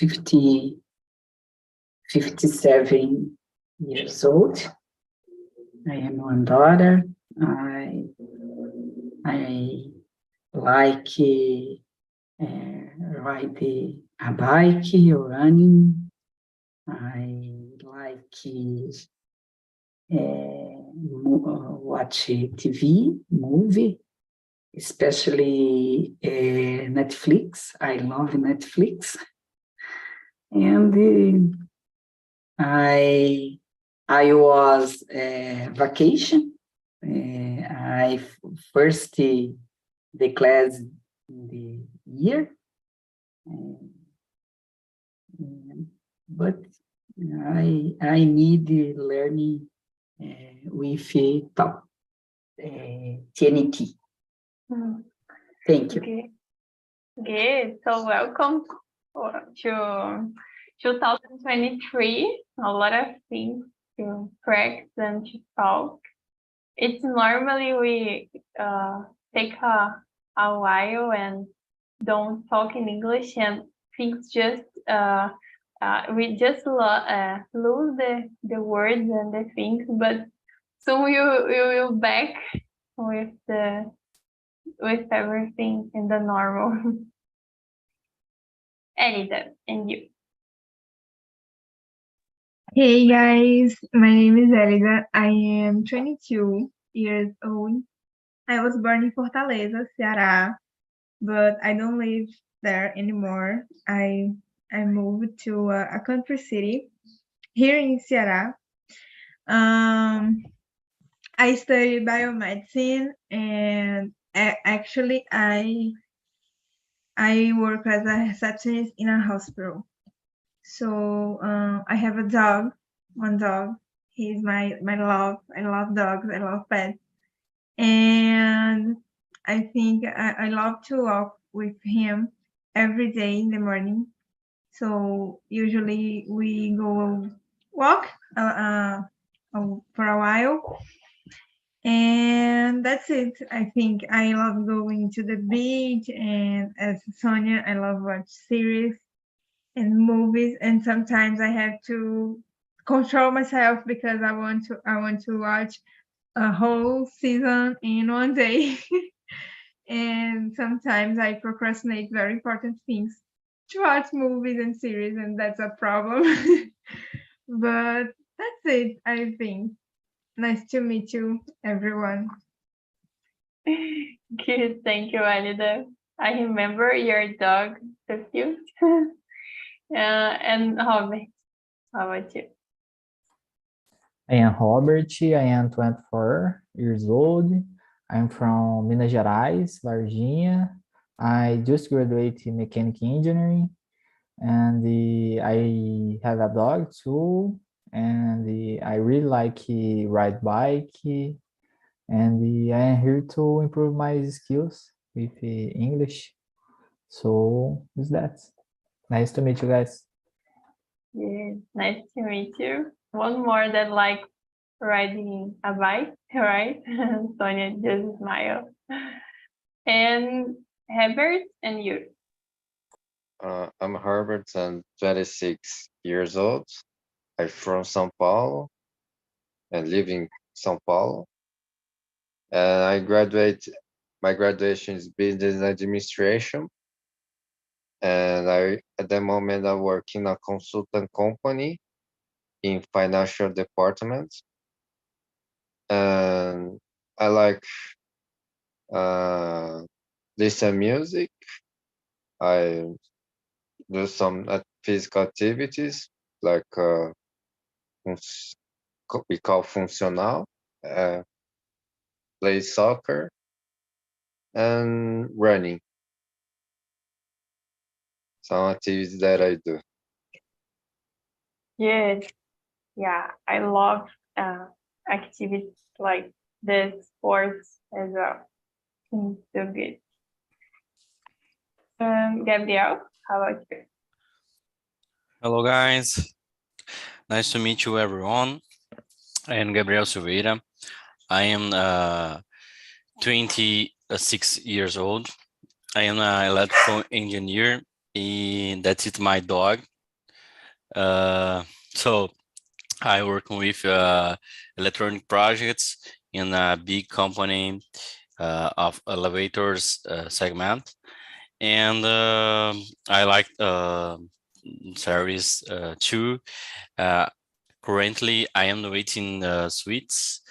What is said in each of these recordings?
57 years old. I have one daughter. I like ride a bike or running. I like watch TV, movie, especially Netflix. I love Netflix. And I was vacation. I first the class in the year, but I need learning with TNT. Thank you. Okay. Good. So welcome to 2023. A lot of things to practice and to talk. It's normally we take a while and don't talk in English, and things just we just lose the words and the things, but soon you will back with everything in the normal. Elida, and you. Hey guys, my name is Elida. I am 22 years old. I was born in Fortaleza, Ceará, but I don't live there anymore. I moved to a country city here in Ceará. I studied biomedicine, and actually I work as a receptionist in a hospital. So I have a dog, one dog. He's my love. I love dogs. I love pets. And I think I love to walk with him every day in the morning. So usually we go walk for a while. And that's it. I think I love going to the beach, and as Sonia, I love watch series and movies, and sometimes I have to control myself because I want to watch a whole season in one day. And sometimes I procrastinate very important things to watch movies and series, and that's a problem. But that's it, I think. Nice to meet you, everyone. Good, thank you, Elida. I remember your dog, so cute. And Robert, how about you? I am Robert, I am 24 years old. I'm from Minas Gerais, Varginha. I just graduated in mechanical engineering, and I have a dog too, and I really like ride bike, and I am here to improve my skills with English. So is that. Nice to meet you guys. Yeah, nice to meet you. One more that like riding a bike, right? Sonia just smile. And Herbert, and you. I'm Herbert. I'm 26 years old. I'm from São Paulo and live in São Paulo. And my graduation is business administration. And at the moment, I work in a consultant company in financial department. And I like listen music. I do some physical activities like we call funcional, play soccer, and running. Some activities that I do. Yes, yeah, I love activities like the sports as well. So good. Gabriel, how about you? Hello, guys. Nice to meet you, everyone. I am Gabriel Silveira. I am 26 years old. I am an electrical engineer that's it, my dog. So I work with electronic projects in a big company of elevators segment, and I like service too. Currently, I am waiting suites.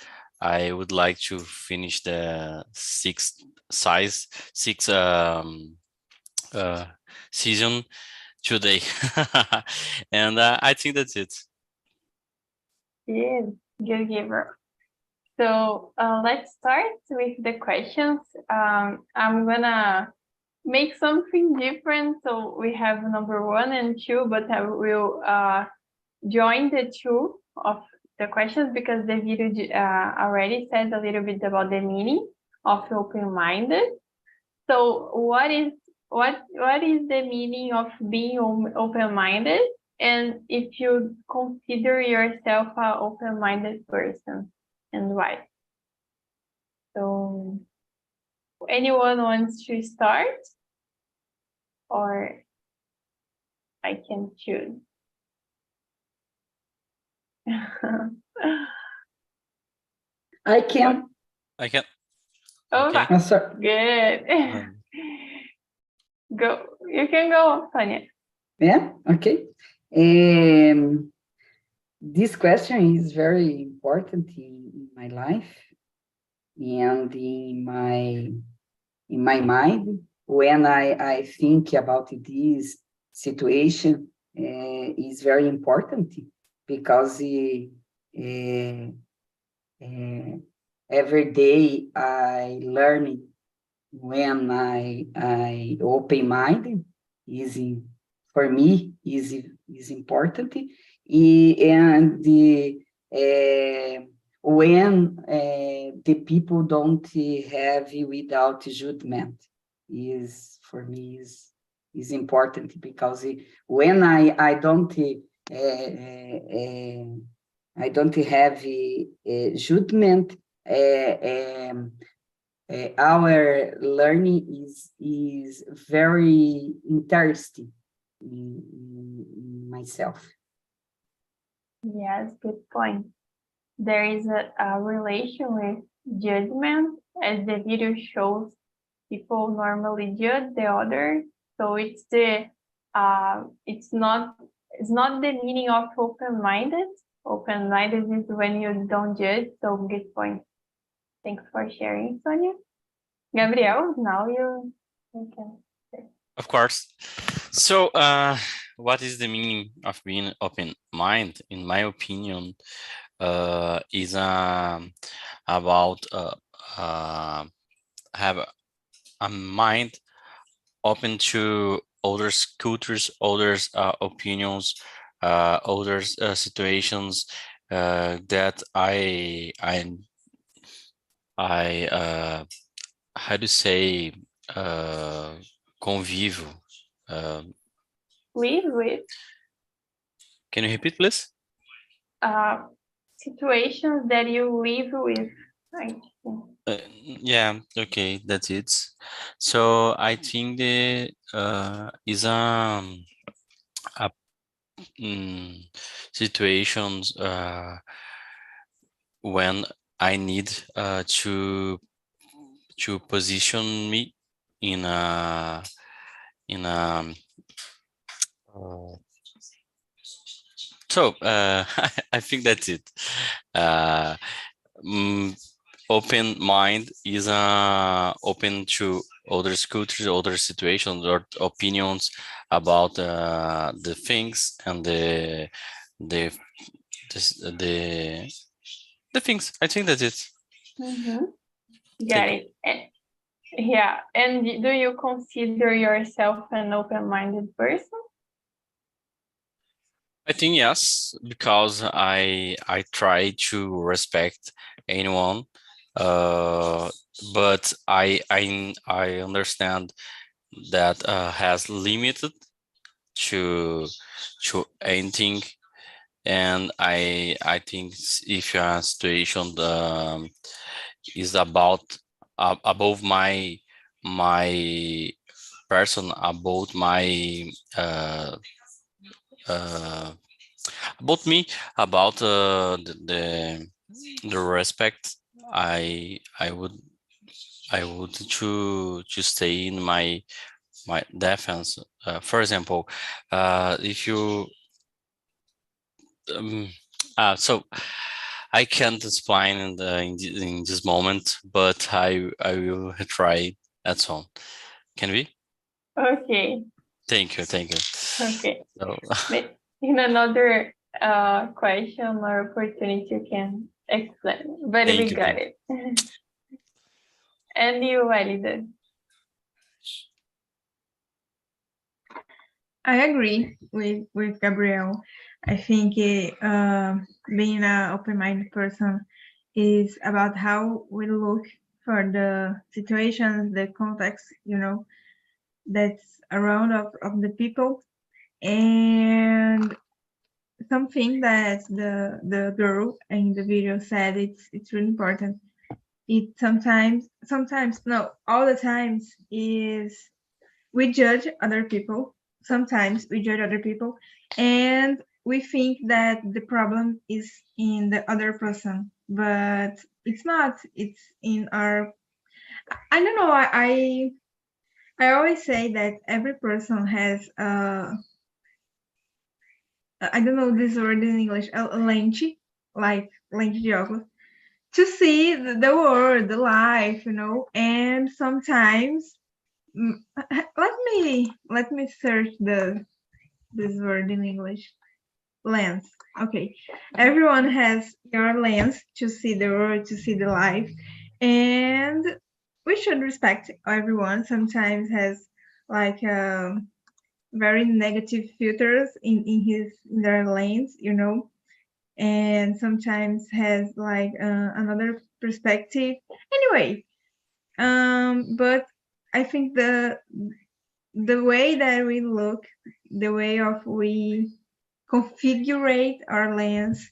I would like to finish the sixth season today, and I think that's it. Yes, good giver. So let's start with the questions. I'm gonna make something different. So we have number 1 and 2, but I will join the 2 of the questions because the video already said a little bit about the meaning of open-minded. So what is the meaning of being open-minded? And if you consider yourself an open-minded person, and why? So anyone wants to start? Or I can choose. I can. I can. Okay. Oh, sorry. Good. Go. You can go, Sonia. Yeah, okay. This question is very important in my life and in my mind when I think about this situation is very important because every day I learn when I open mind for me is important, and when the people don't have without judgment is for me is important because when I don't have judgment, our learning is very interesting in myself. Yes, good point. There is a relation with judgment, as the video shows. People normally judge the other, so it's not the meaning of open-minded. Open-minded is when you don't judge. So good point. Thanks for sharing, Sonia. Gabriel, now you can say. Of course. So, what is the meaning of being open mind? In my opinion, is about have a mind open to others' cultures, others' opinions, others' situations that I how to say convivo. With Can you repeat, please? situations that you live with. Yeah, okay, that's it. So I think the is situations when I need to position me in a so I think that's it. Open mind is open to other cultures, other situations, or opinions about the things and the things. I think that's it. Got it. Yeah, and do you consider yourself an open-minded person? I think yes, because I try to respect anyone, but I understand that has limited to anything, and I think if a situation is about above my person about about me, about the respect. I would to stay in my defense. For example, if you so I can't explain in this moment, but I will try at home. Can we? Okay. Thank you. Okay. So, In another question or opportunity, you can explain, but thank we you, got thank it. And you, Walida? I agree with Gabriel. I think being an open-minded person is about how we look for the situations, the context, that's around of the people. And something that the girl in the video said, it's really important. It sometimes no, all the times is we judge other people. Sometimes we judge other people, and we think that the problem is in the other person, but it's not. It's in our. I don't know. I always say that every person has I don't know this word in English, a lente, like lente de óculos, to see the world, the life, and sometimes let me search this word in English. Lens. Okay. Everyone has your lens to see the world, to see the life, and we should respect everyone. Sometimes has like very negative filters in their lens, and sometimes has like another perspective. Anyway, but I think the way that we look, the way of we configure our lens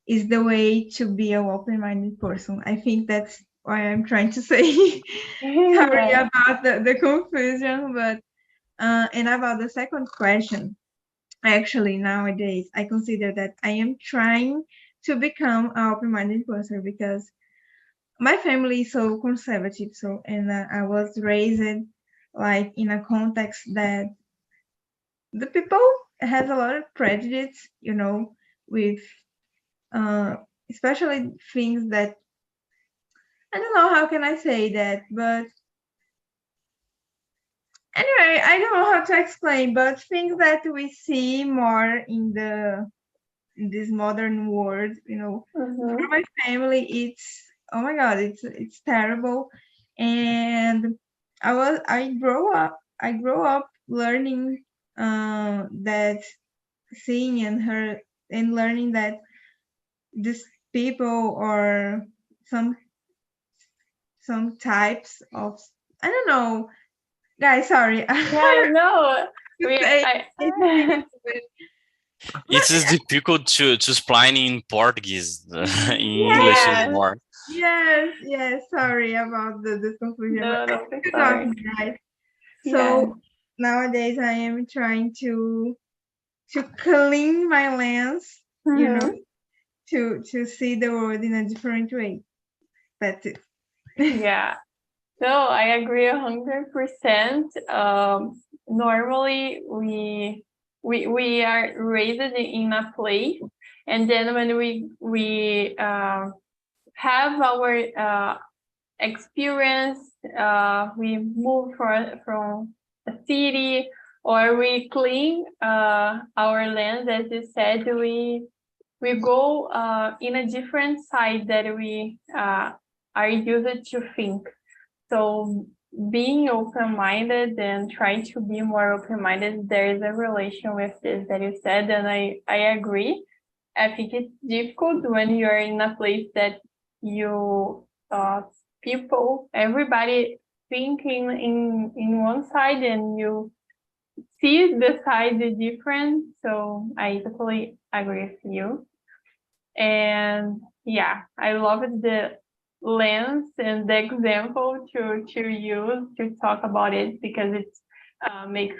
is the way to be an open-minded person. I think that's what I'm trying to say. Sorry Yeah. about the confusion, but and about the second question, actually nowadays I consider that I am trying to become an open-minded person because my family is so conservative, and I was raised like in a context that the people has a lot of prejudice, with especially things that I don't know how can I say that, but anyway, I don't know how to explain, but things that we see more in this modern world, Mhm. for my family, it's oh my god, it's terrible, and I grow up learning that seeing and learning that these people or some types of I don't know, guys. Sorry, Yeah, no, to we say I anything, it is difficult to explain in Portuguese. In English is yes, more. yes. Sorry about the confusion, but no, don't be you know, sorry. guys. Yeah. So nowadays I am trying to clean my lens, Mhm. to see the world in a different way. That's it. Yeah. No, I agree 100%. Normally we are raised in a place, and then when we have our experience, we move from a city, or we clean our land, as you said, we go in a different side that we are used to think. So being open-minded and trying to be more open-minded, there is a relation with this that you said, and I agree. I think it's difficult when you're in a place that you people, everybody thinking in one side, and you see the side different. So I totally agree with you. And yeah, I love the lens and the example to use to talk about it, because make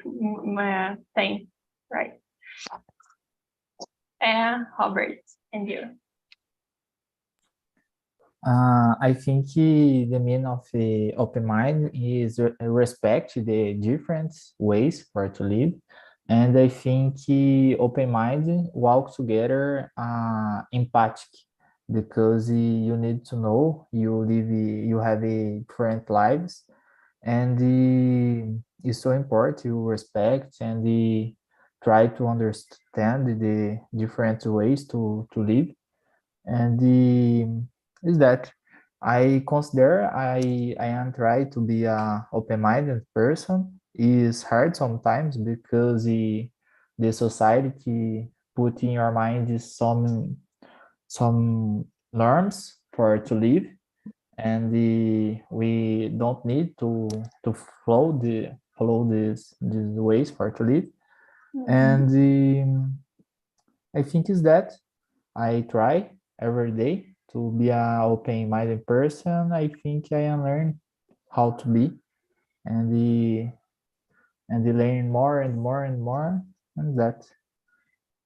sense, right? And Robert, and you. I think the meaning of the open mind is respect the different ways for to live. And I think open mind walk together empathic because you need to know you have a different lives, and it's so important you respect and try to understand the different ways to live. And is that I consider I am trying to be a open-minded person. It's hard sometimes because the society put in your mind some norms for to live, and we don't need to follow these ways for to live. And I think is that I try every day to be an open-minded person. I think I am learning how to be, and learn more and more and more, and that.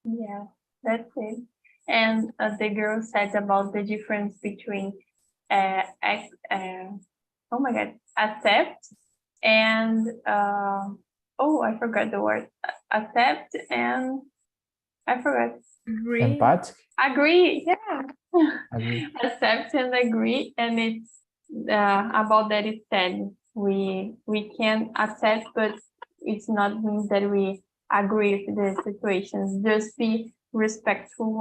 Yeah, that's it. And the girl said about the difference between oh my God, accept and oh, I forgot the word. Accept and I forgot. Agree. Empathic. Agree, yeah. Agree. Accept and agree, and it's about that it said we can accept, but it's not means that we agree with the situations. Just be respectful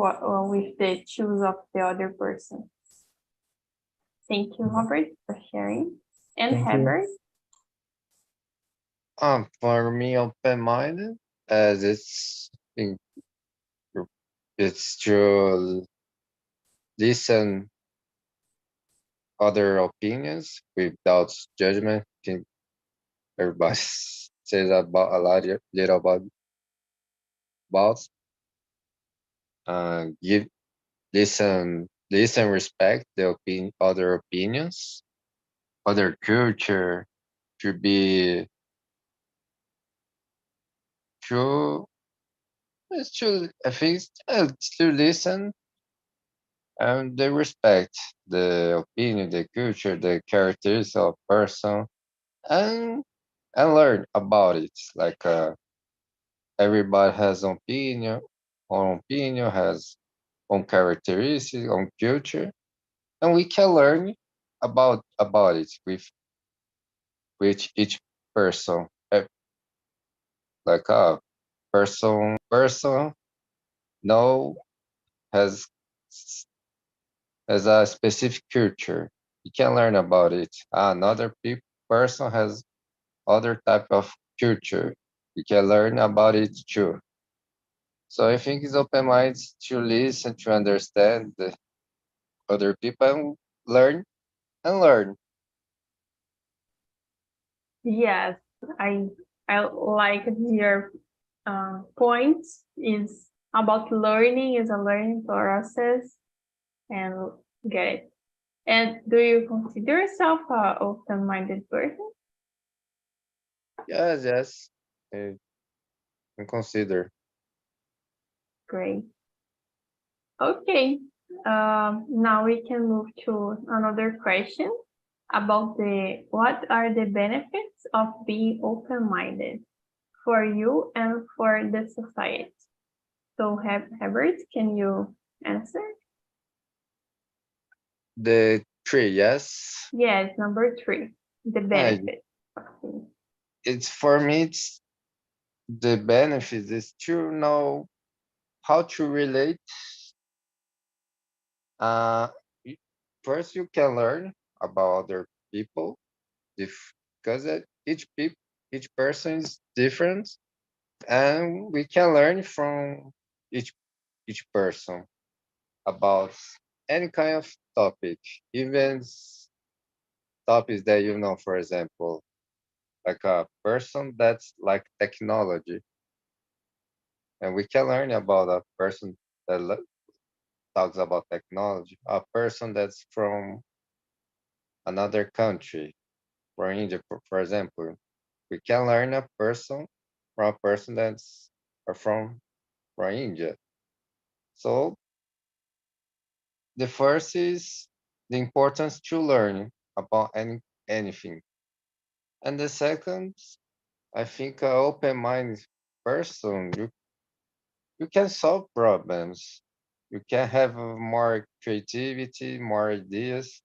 with the choice of the other person. Thank you, Robert, for sharing. And Thank you. Herbert. For me, open-minded, as it's to listen other opinions without judgment. I think everybody says about a lot, little about give listen, respect the other opinions, other culture, to be true. It's true. I think it's to listen and they respect the opinion, the culture, the characteristics of person, and learn about it. Like everybody has own opinion, has own characteristics, own culture, and we can learn about it with each person. Like a person know has a specific culture. You can learn about it. Another person has other type of culture. You can learn about it too. So I think it's open minds to listen, to understand the other people and learn and learn. Yes, I like your point is about learning, is a learning process, and get it. And do you consider yourself a open-minded person? Yes. I consider. Great. Okay. Now we can move to another question about what are the benefits of being open-minded for you and for the society? So, Herbert, can you answer? The tree, yes. Yes, number 3, the benefits. It's for me. It's the benefit is to know how to relate. Uh, First, you can learn about other people, because each person is different, and we can learn from each person about any kind of topic, even topics that for example, like a person that's like technology, and we can learn about a person that talks about technology, a person that's from another country, from India, for example. We can learn a person from a person that's from India. So the first is the importance to learn about anything. And the second, I think an open-minded person, you can solve problems. You can have more creativity, more ideas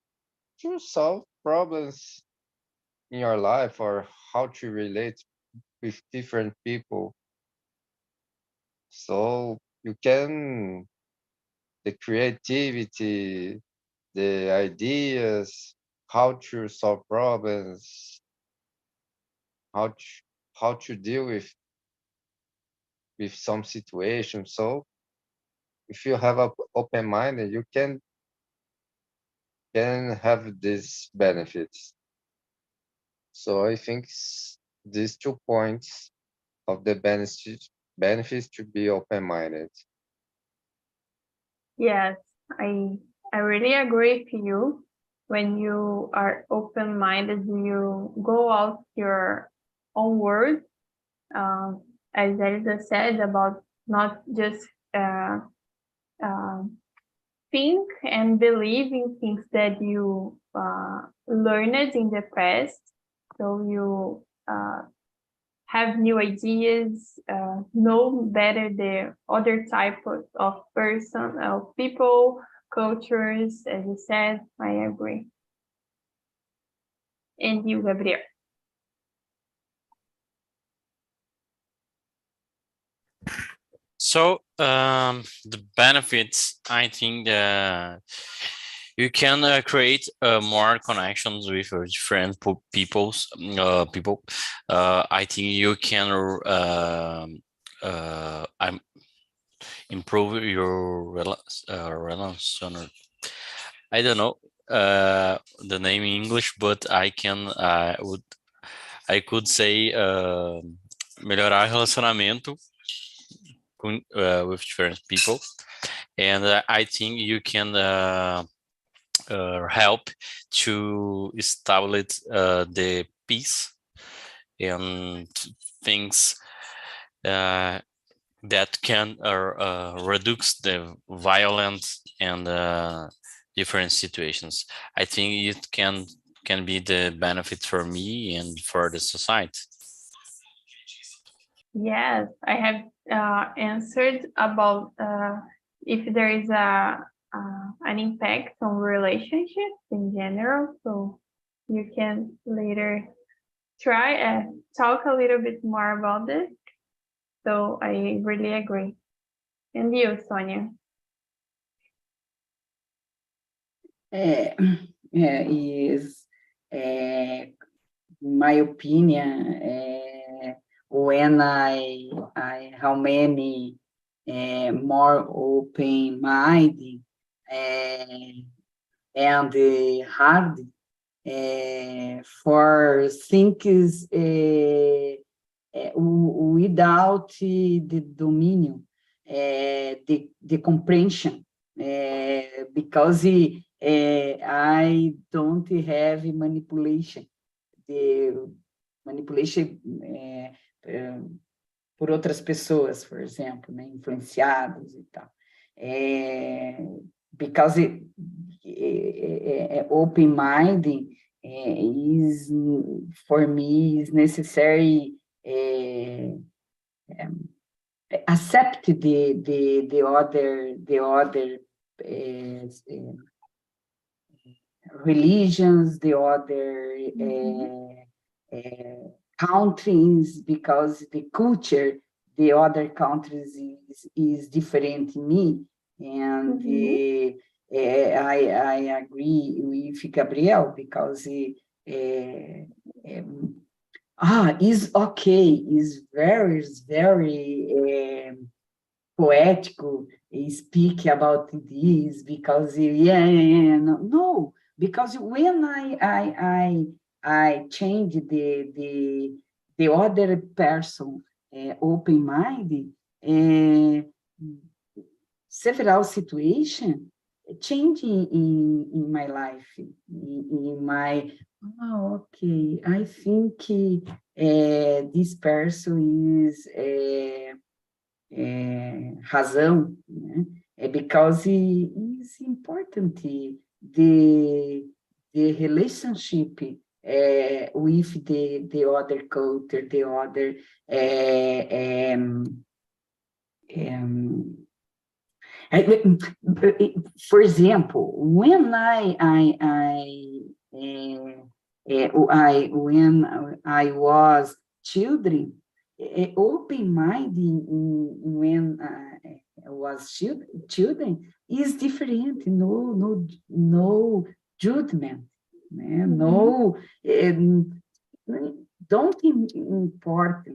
to solve problems in your life or how to relate with different people. So you can, the creativity, the ideas, how to solve problems, how to, how to deal with some situation. So if you have a open mind, you can have these benefits. So I think these 2 points of the benefits to be open-minded. Yes, I really agree with you. When you are open-minded, you go out your own world. As Elisa said, about not just think and believe in things that you learned in the past. So you have new ideas, know better the other type of person, of people, cultures, as you said. I agree. And you, Gabriel? So the benefits, I think you can create more connections with different people. I think you can improve your relation. I don't know the name in English, but I could say melhorar relacionamento with different people, and I think you can help to establish the peace and things that can reduce the violence and different situations. I think it can be the benefit for me and for the society. Yes, I have answered about if there is an impact on relationships in general. So you can later try talk a little bit more about this. So I really agree. And you, Sonia? Is my opinion, when how many more open-minded and hard for things without the dominion, the comprehension, because I don't have manipulation. The manipulation por outras pessoas, por exemplo, né, influenciados e tal. Because open-minded is, for me, is necessary. Accept the other religions, the other countries, because the culture, the other countries is different in me, and I agree with Gabriel, because is okay, is very poetical speak about this, because no, because when I change the other person open-minded, several situations changing in my life, in my Okay. I think this person is razão, né? Because it is important the relationship with the other culture, the other for example, when when I was children, open mind when I was children is different. No judgment, né? No, don't import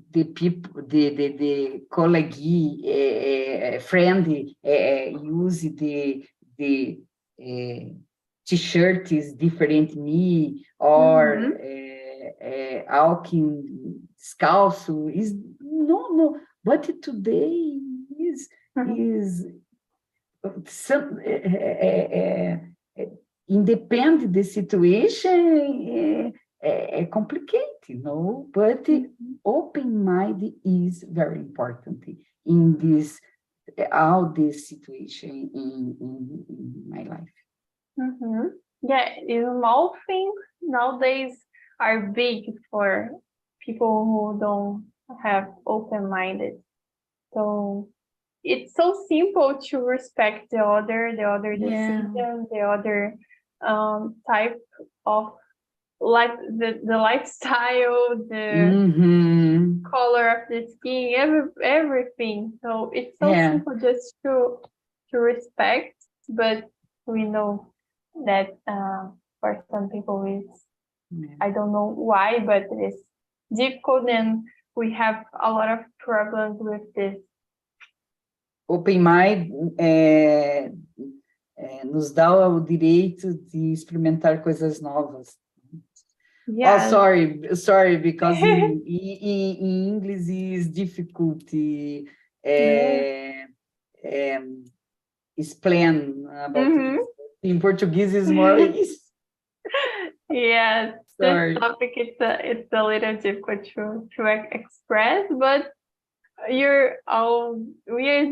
the people, the colleague, friend use the t-shirt is different me, or walking descalço is no. But today is some independent the situation. Complicated, no, but open mind is very important in this all this situation in my life. Yeah, small things nowadays are big for people who don't have open-minded. So it's so simple to respect the other decision, the other type of like the lifestyle, the color of the skin, everything. So it's so simple just to respect, but we know that for some people it's I don't know why, but it's difficult, and we have a lot of problems with this. Open mind nos dá o direito de experimentar coisas novas. Yeah. Oh, sorry, because in English is difficult explain about this. In Portuguese is more easy. Yes, this topic it's a little difficult to express, but we are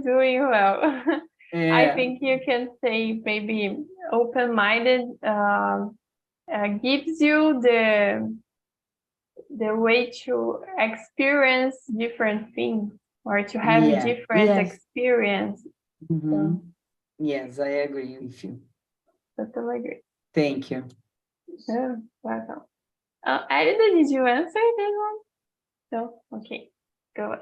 doing well. I think you can say maybe open-minded gives you the way to experience different things or to have different experience. So, yes, I agree with you. Totally agree. Thank you. Oh, welcome. Aida, did you answer this one? No? Okay, go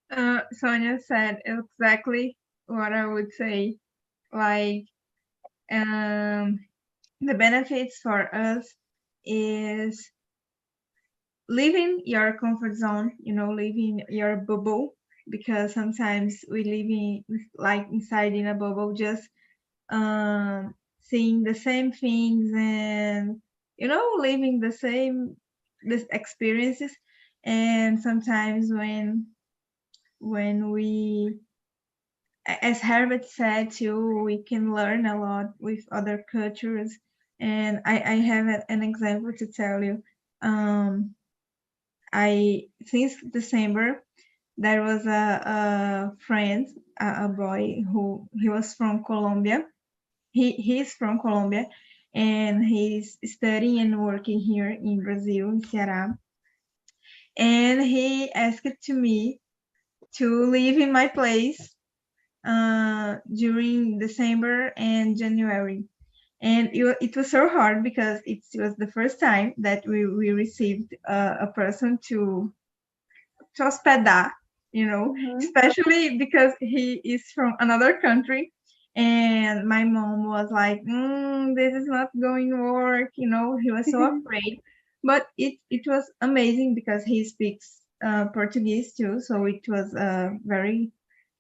ahead. Sonia said exactly what I would say. Like, the benefits for us is leaving your comfort zone, leaving your bubble, because sometimes we live like inside in a bubble, just seeing the same things and, living this experiences. And sometimes when we, as Herbert said too, we can learn a lot with other cultures. And I have an example to tell you. Since December, there was a friend, a boy who he was from Colombia. He's from Colombia, and he's studying and working here in Brazil, in Ceará. And he asked to me to live in my place during December and January. And it was so hard because it was the first time that we received a person to hospedar, especially because he is from another country. And my mom was like, this is not going to work, he was so afraid. But it was amazing because he speaks Portuguese too, so it was a very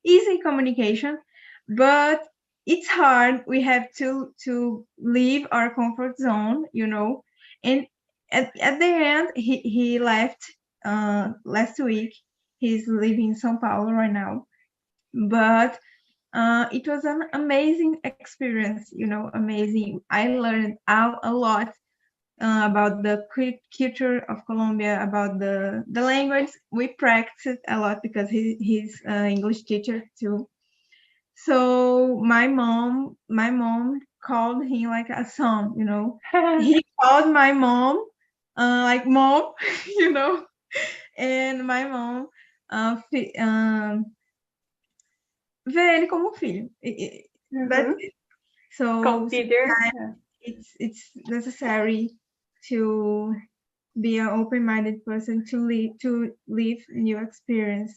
easy communication. But it's hard. We have to leave our comfort zone, and at the end he left last week. He's living in São Paulo right now, but it was an amazing experience, amazing. I learned a lot about the culture of Colombia, about the language. We practiced a lot because he's an English teacher too. So my mom called him like a son, He called my mom like mom, and my mom vê ele como filho. That's it. So Consider. it's necessary to be an open-minded person to live new experience,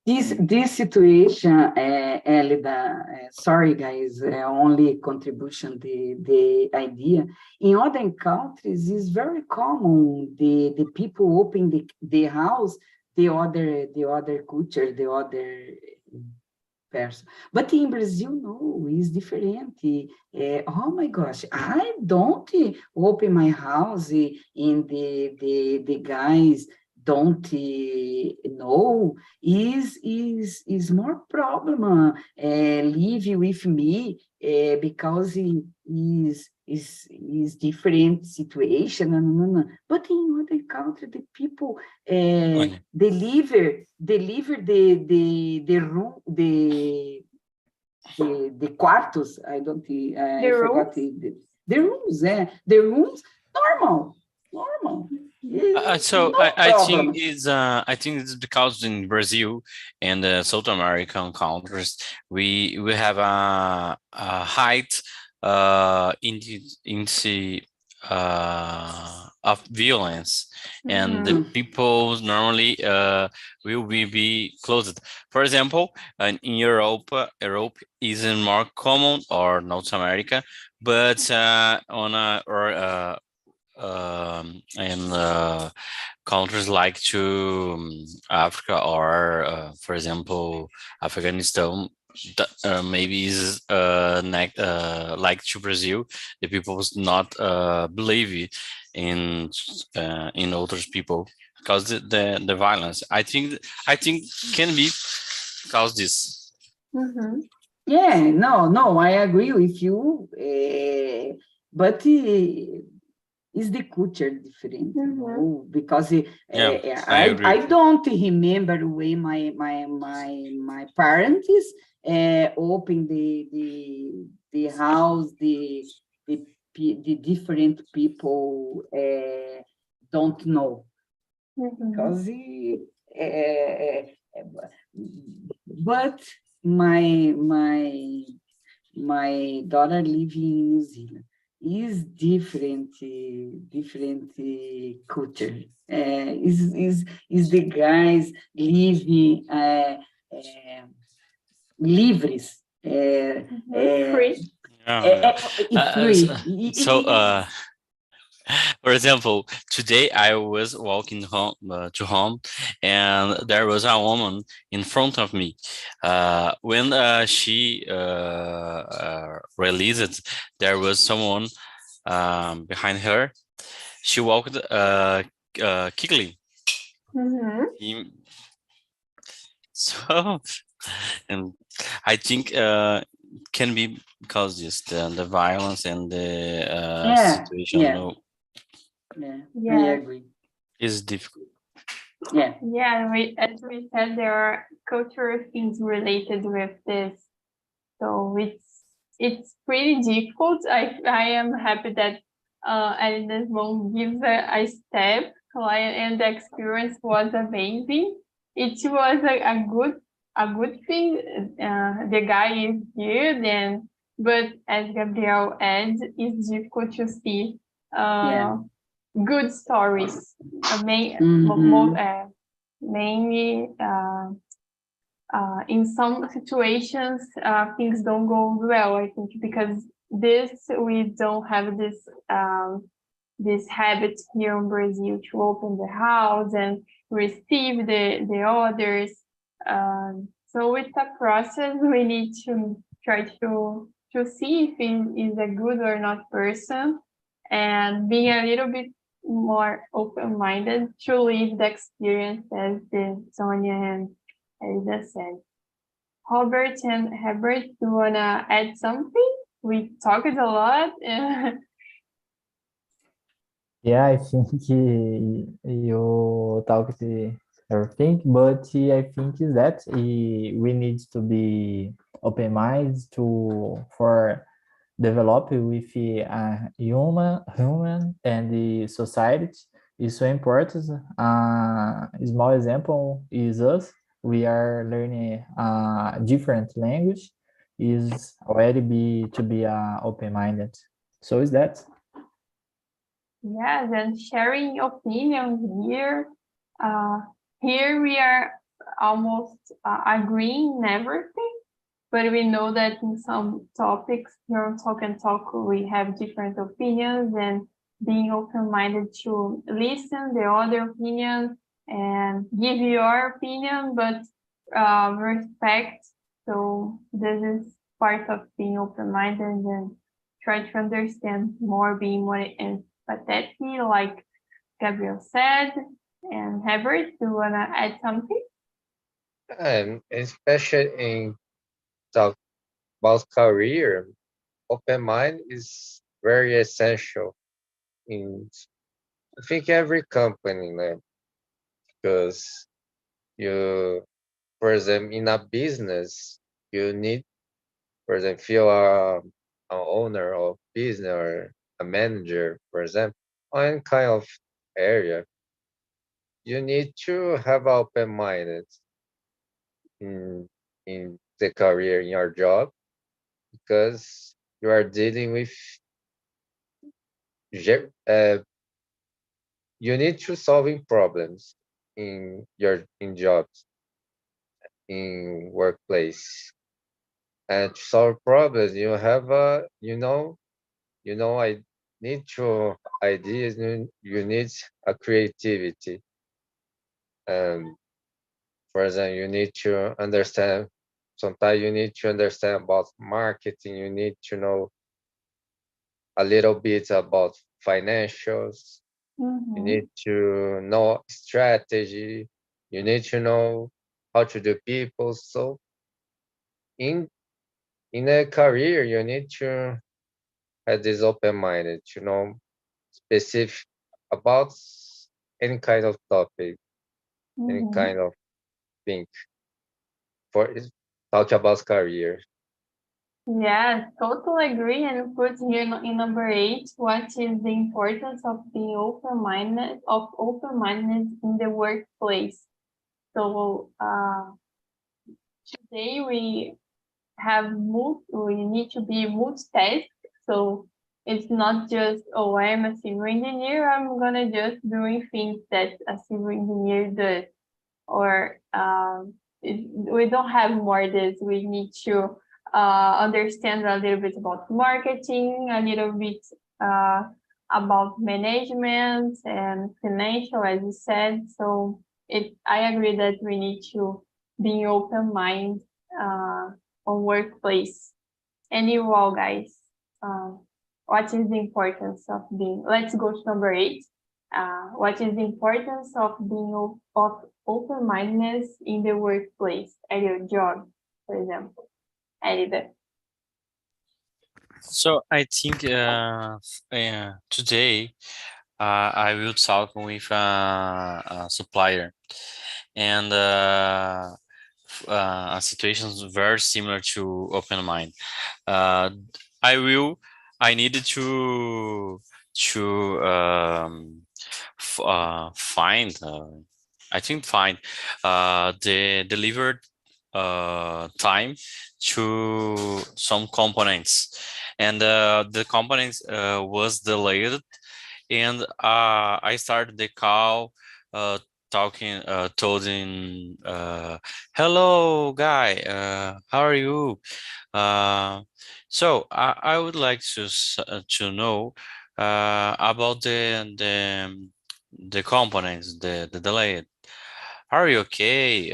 This situation, Elida, sorry guys, only contribution the idea. In other countries, it's very common the people open the house, the other culture, the other person. But in Brazil, no, it's different. Oh my gosh, I don't open my house in the guys don't know is more problem live with me because it is different situation. No. But in other country, the people deliver the room the quartos. I don't I forgot the rooms. The rooms normal. So no I problem. I think it's because in Brazil and South American countries we have a height into of violence, and the people normally will be closed. For example, in Europe isn't more common, or North America, but on in countries like to Africa or for example Afghanistan, maybe is like to Brazil, the people not believe in other people because the violence. I think can be because this. Yeah, no, I agree with you, but is the culture different? Because I don't remember the way my parents open the house, the different people don't know because but my daughter live in New Zealand. Is different culture. Is the guys living livres, free. Free. So for example, today I was walking home to home, and there was a woman in front of me. When she released, there was someone behind her. She walked quickly. So, and I think can be because just the violence and the situation. Yeah. I agree. Is difficult. Yeah. As we said, there are cultural things related with this, so it's pretty difficult. I am happy that Alice won't give a step, and the experience was amazing. It was a good thing. The guy is here, but as Gabriel adds, it's difficult to see good stories. Mainly in some situations, things don't go well, I think, because we don't have this habit here in Brazil to open the house and receive the orders. So it's a process. We need to try to see if he is a good or not person, and being a little bit more open-minded to live the experience, as Sonia and Elisa said. Robert and Herbert, do you wanna add something? We talked a lot. Yeah, I think you talked everything, but I think is that we need to be open-minded for develop with human and the society is so important. A small example is us. We are learning a different language. Is already to be open-minded. So is that. Yes, and sharing opinions here. Here we are almost agreeing in everything, but we know that in some topics here on Talk and Talk, we have different opinions, and being open-minded to listen the other opinion and give your opinion, but respect. So this is part of being open-minded and try to understand more, being more empathetic, like Gabriel said. And Herbert, do you want to add something? And especially in talk about career, open mind is very essential in I think every company, né? Because you, for example, in a business, you need, for example, if you are an owner of business or a manager, for example, or any kind of area, you need to have open minded in the career in your job because you are dealing with you need to solving problems in jobs in workplace, and to solve problems you have I need to ideas, you need a creativity. For example, you need to understand, sometimes you need to understand about marketing, you need to know a little bit about financials, you need to know strategy, you need to know how to do people. So in a career you need to have this open-minded, to know specific about any kind of topic, any kind of thing for talk about career. Yes, totally agree. And put here in number 8, what is the importance of being open-minded, in the workplace? So today we need to be multitask. So it's not just, oh, I'm a civil engineer, I'm gonna just doing things that a civil engineer does. Or we don't have more this. We need to understand a little bit about marketing, a little bit about management and financial, as you said. So I agree that we need to be open mind on workplace. And you all guys, what is the importance of being? Let's go to number 8. What is the importance of being open-mindedness in the workplace at your job, for example? Elida. So I think today I will talk with a supplier, and a situation very similar to open mind. I needed to find the delivered time to some components, and the components was delayed, and I started the call told him, hello guy, how are you? So I would like to know about the components, the delay. Are you okay?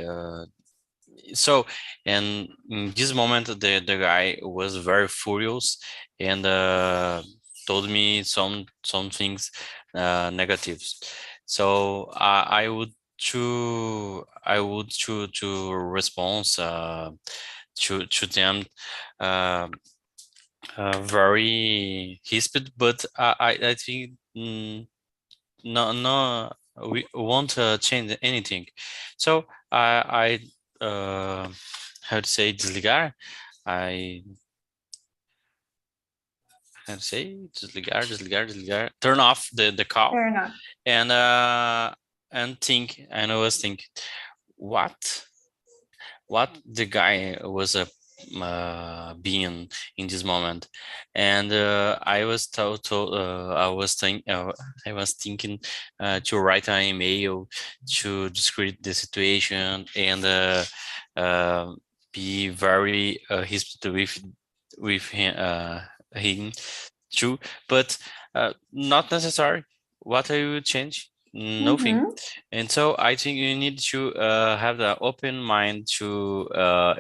So, and in this moment, the guy was very furious and told me some things negatives. So I would to respond to them very hispid, but I think no, we won't change anything. So I how to say desligar? How to say desligar, turn off the call. Fair enough. And think, and I was thinking, what the guy was being in this moment, and I was I was thinking to write an email to describe the situation and be very with him too, but not necessary. What I would change? Nothing. Mhm. And so I think you need to have the open mind to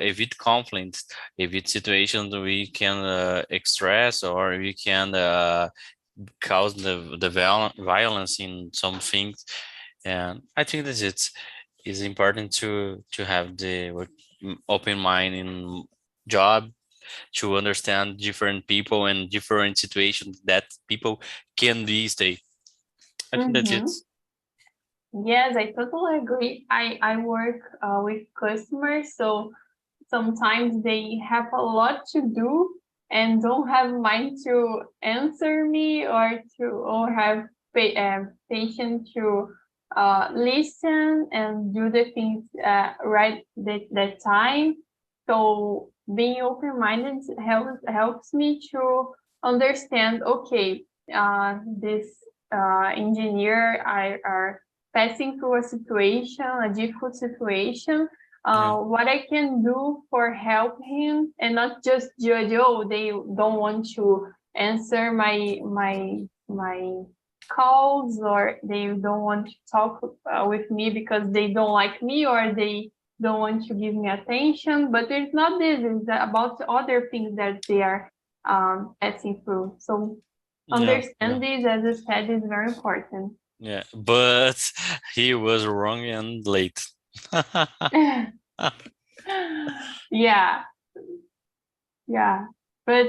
evade conflict, evade situations we can express, or we can cause the violence in some things. And I think that it's important to have the open mind in job, to understand different people and different situations that people can be stay. I think that's it. Mhm. Yes, I totally agree. I work with customers, so sometimes they have a lot to do and don't have mind to answer me or have patience to listen and do the things right that time. So being open-minded helps me to understand. Okay, this engineer are passing through a difficult situation. What I can do for help him and not just judge, oh, they don't want to answer my calls, or they don't want to talk with me because they don't like me, or they don't want to give me attention. But it's not this, it's about other things that they are passing through. So understand this, as I said, is very important. Yeah, but he was wrong and late. Yeah, but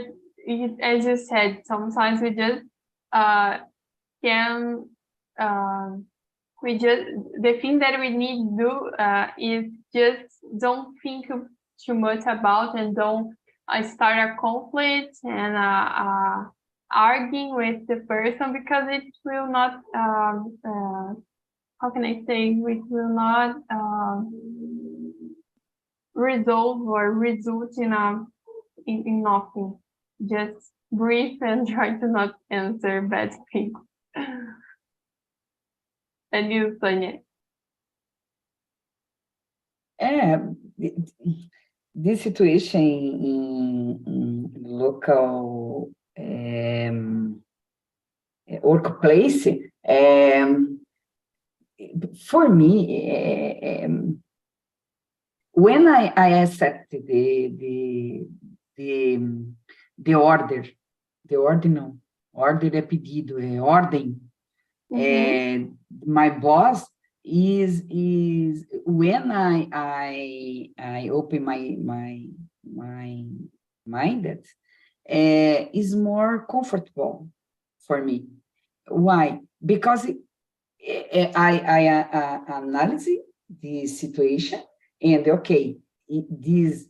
as you said, sometimes we just can the thing that we need to do is just don't think too much about, and don't start a conflict and arguing with the person, because it will not how can I say, it will not resolve or result in nothing. Just breathe and try to not answer bad things. And you, Sonia? This situation in local workplace, for me, when I accept the order, order é pedido, é ordem. My boss is when I open my mind, is more comfortable for me. Why? Because I analyze the situation, and okay, this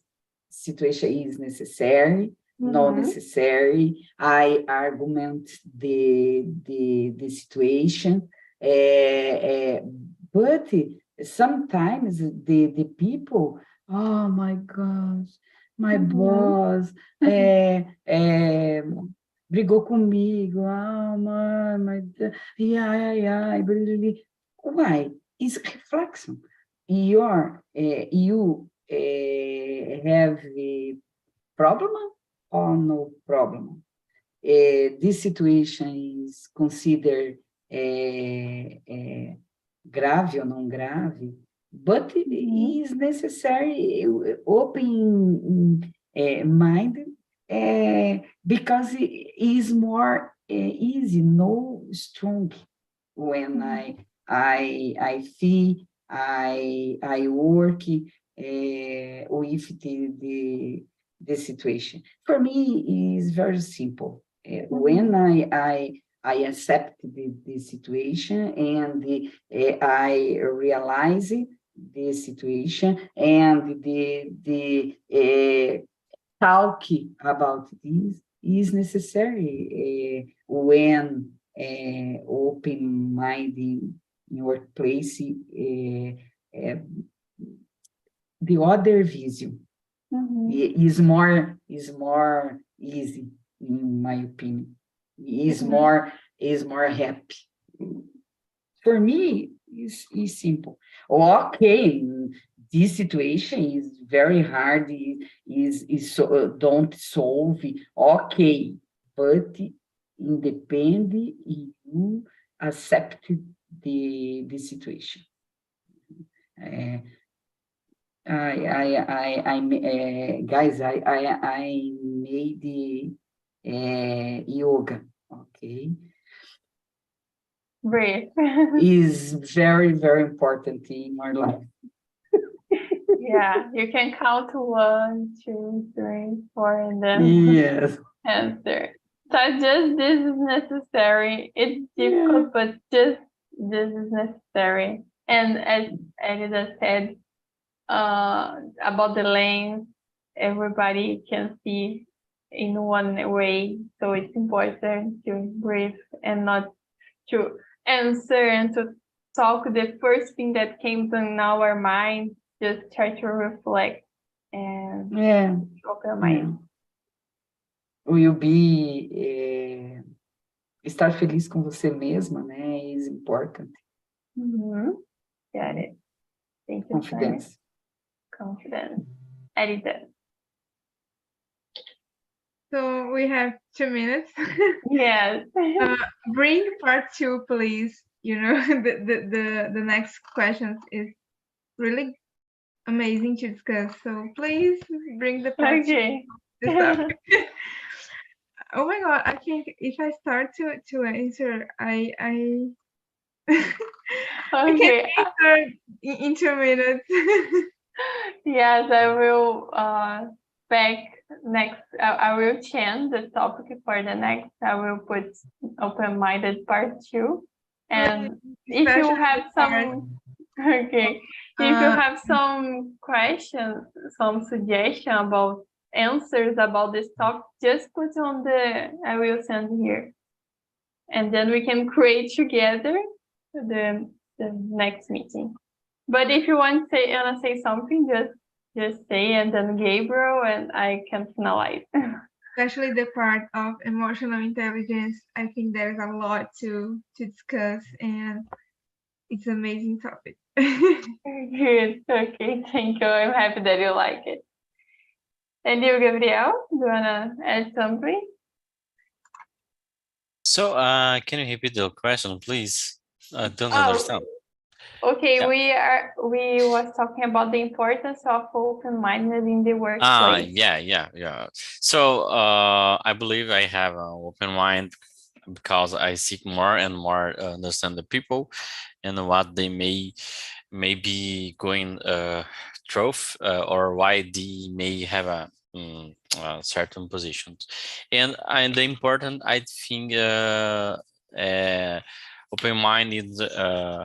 situation is necessary, not necessary. I argument the situation, but sometimes the people, oh my gosh, my boss brigou comigo, why? It's reflection. You have a problem or no problem? This situation is considered grave or non-grave, but it is necessary open mind, because it is more easy, no strong. When I feel, I work with the situation. For me, it's very simple. When I accept the situation and I realize the situation and the talk about this is necessary when open mind in workplace, the other vision is more easy, in my opinion. Is more happy. For me, it's simple. Okay, this situation is very hard. So don't solve. Okay, but independent, you accept the situation. Guys, I made the yoga. Okay, Breathe. is very, very important in my life. Yeah, you can count 1, 2, 3, 4, and then Yes. answer. So just this is necessary. It's difficult, but just this is necessary. And as Elida said, about the lens, everybody can see in one way. So it's important to breathe and not to answer and to talk the first thing that came to our mind. Just try to reflect and open mind. Will be estar feliz com você mesma, né? Is important. Got it. Thank you. Confidence. Confidence. Elida. So we have 2 minutes. Yes. Bring part 2, please. You know, the next questions is really amazing to discuss. So please bring the part 2. Oh my God, I think if I start to answer, I can't answer in 2 minutes. Yes, I will back next. I will change the topic for the next. I will put open-minded part 2. And if you have some, if you have some questions, some suggestion about answers about this topic, just put on I will send here. And then we can create together the next meeting. But if you want to say something, just say, and then Gabriel and I can finalize. Especially the part of emotional intelligence. I think there's a lot to discuss, and it's an amazing topic. Good. Okay, thank you. I'm happy that you like it. And you, Gabriel, do you wanna add something? So, can you repeat the question, please? I don't understand. Okay, yeah. we was talking about the importance of open-minded in the workplace. Yeah. So, I believe I have an open mind because I seek more and more understand the people and what they may be going through or why they may have a certain positions. And the important, I think, open mind is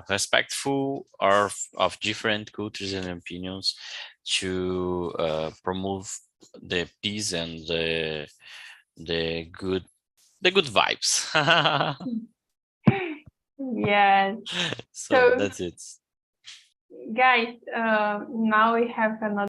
respectful of different cultures and opinions to promote the peace and the good vibes. Yes. So that's it. Guys, now we have another